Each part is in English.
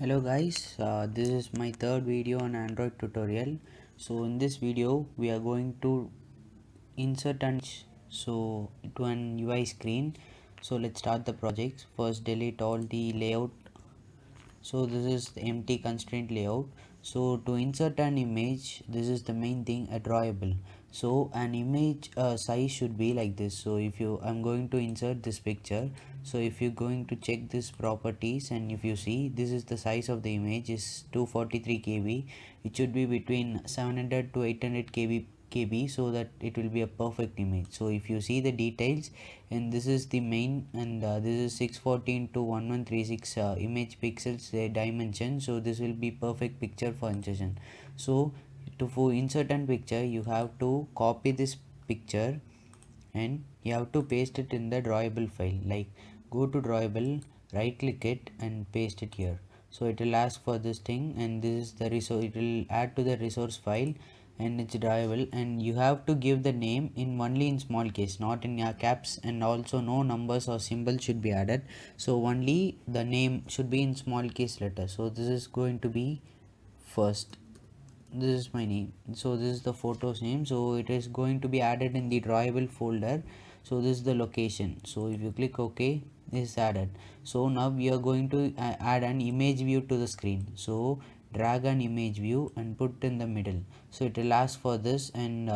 Hello guys, this is my third video on Android tutorial. So in this video we are going to insert and to an UI screen. So let's start the project. First delete all the layout. So this is the empty constraint layout. So to insert an image, this is the main thing, a drawable. So an image size should be like this. So if you I'm going to insert this picture, so if you're going to check this properties, and if you see this is the size of the image is 243 KB, it should be between 700 to 800 KB so that it will be a perfect image. So if you see the details, and this is the main, and this is 614 to 1136 image pixels dimension, so this will be perfect picture for insertion. So for insert an picture you have to copy this picture and you have to paste it in the drawable file. Like, go to drawable, right click it and paste it here. So it will ask for this thing, and this is the resource, it will add to the resource file, and it's drawable, and you have to give the name in only in small case, not in caps, and also no numbers or symbols should be added. So only the name should be in small case letter. So this is going to be first, this is my name, so this is the photos name, so it is going to be added in the drawable folder. So this is the location, so if you click OK, this is added. So now we are going to add an image view to the screen. So drag an image view and put in the middle, so it will ask for this, and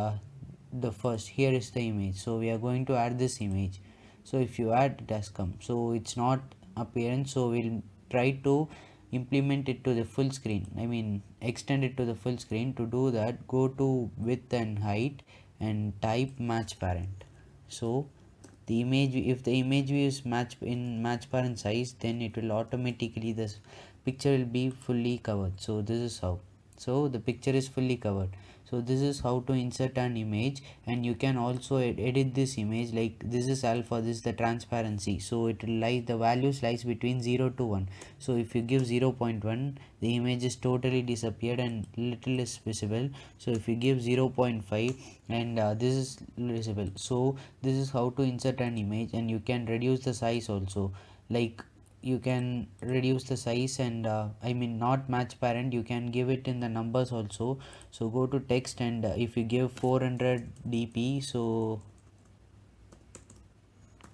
the first here is the image, so we are going to add this image. So if you add, it has come, so it's not appearance, so we'll try to implement it to the full screen, I mean extend it to the full screen. To do that, go to width and height and type match parent. So the image, if the image view is match parent size, then it will automatically, this picture will be fully covered. So this is how, so the picture is fully covered. So this is how to insert an image, and you can also edit this image. Like, this is alpha, this is the transparency, so it will lie, the values lies between 0 to 1. So if you give 0.1, the image is totally disappeared and little is visible. So if you give 0.5, and this is visible. So this is how to insert an image, and you can reduce the size also. Like, you can reduce the size, and I mean not match parent, you can give it in the numbers also. So go to text, and if you give 400 dp, so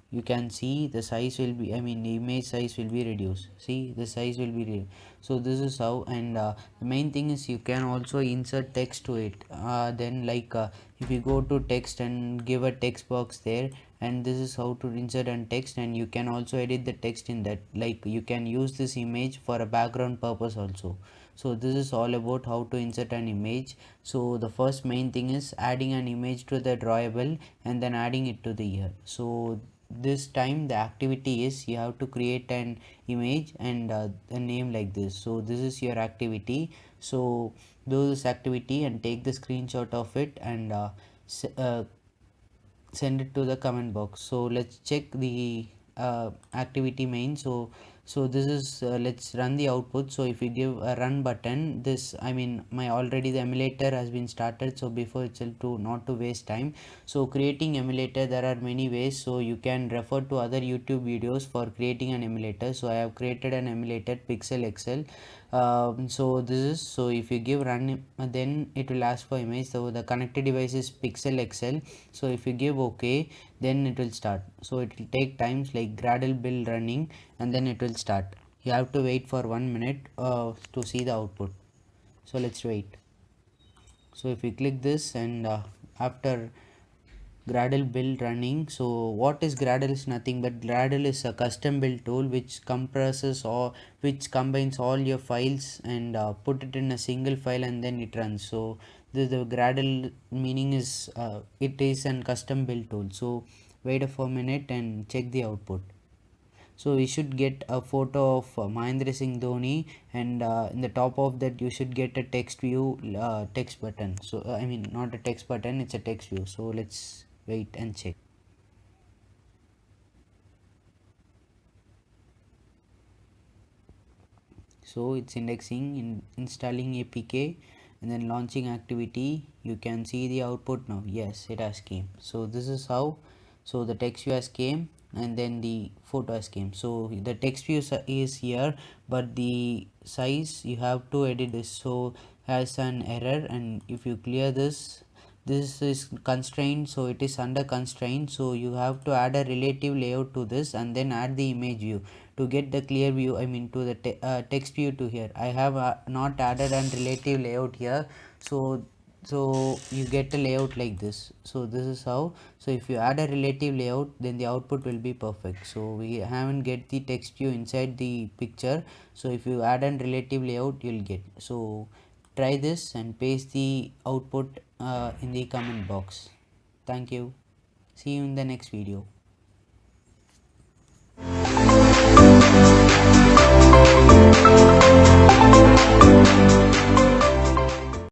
you can see the size will be, I mean the image size will be reduced. See, the size will be so this is how. And the main thing is you can also insert text to it. Then like, if you go to text and give a text box there, and this is how to insert an text, and you can also edit the text in that. Like, you can use this image for a background purpose also. So this is all about how to insert an image. So the first main thing is adding an image to the drawable, and then adding it to the here. So this time the activity is you have to create an image and a name like this. So this is your activity. So do this activity and take the screenshot of it, and send it to the comment box. So let's check the activity main. So this is, let's run the output. So if you give a run button, this, I mean my already the emulator has been started. So before itself, to not to waste time, so creating emulator, there are many ways, so you can refer to other YouTube videos for creating an emulator. So I have created an emulator, pixel xl. So this is, so if you give run, then it will ask for image. So the connected device is pixel xl. So if you give OK, then it will start. So it will take times, like Gradle build running, and then it will start. You have to wait for 1 minute to see the output. So let's wait. So if you click this, and after Gradle build running, so what is Gradle is nothing but Gradle is a custom build tool which compresses, or which combines all your files and put it in a single file, and then it runs. So the Gradle meaning is, it is an custom build tool. So wait for a minute and check the output. So we should get a photo of Mahendra Singh Dhoni, and in the top of that you should get a text view, text button. So I mean not a text button, it's a text view. So let's wait and check. So it's indexing, installing APK, and then launching activity. You can see the output now. Yes, it has came. So this is how, so the text view has came, and then the photo has came. So the text view is here, but the size you have to edit this, so has an error. And if you clear this, this is constrained, so it is under constraint, so you have to add a relative layout to this and then add the image view to get the clear view, I mean to the text view to here. I have not added an relative layout here, so you get a layout like this. So this is how. So if you add a relative layout, then the output will be perfect. So we haven't get the text view inside the picture, so if you add a relative layout, you'll get. So try this and paste the output in the comment box. Thank you. See you in the next video.